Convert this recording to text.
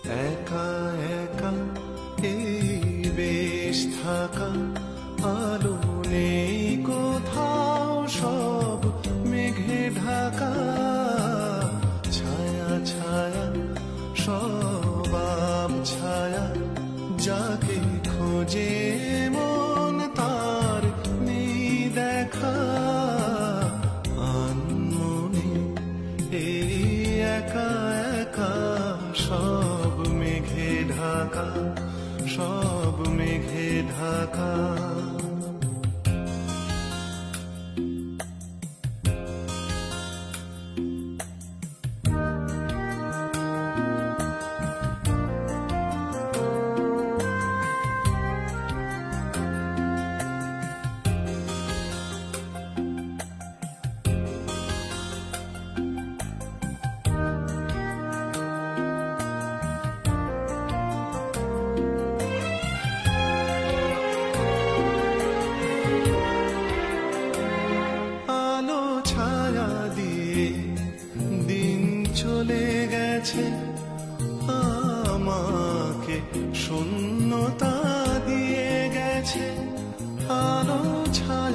একা একা এই বেশ থাকা, আলো নেই কোথাও, সব মেঘে ঢাকা। ছায়া ছায়া সব ছায়া, যাকে খোঁজে মন তার নেই দেখা। আনমনে এই একা একা, সব মেঘে ঢাকা, সব মেঘে ঢাকা। দিন চলে গেছে, আমাকে শূন্যতা দিয়ে গেছে। আলো ছায়া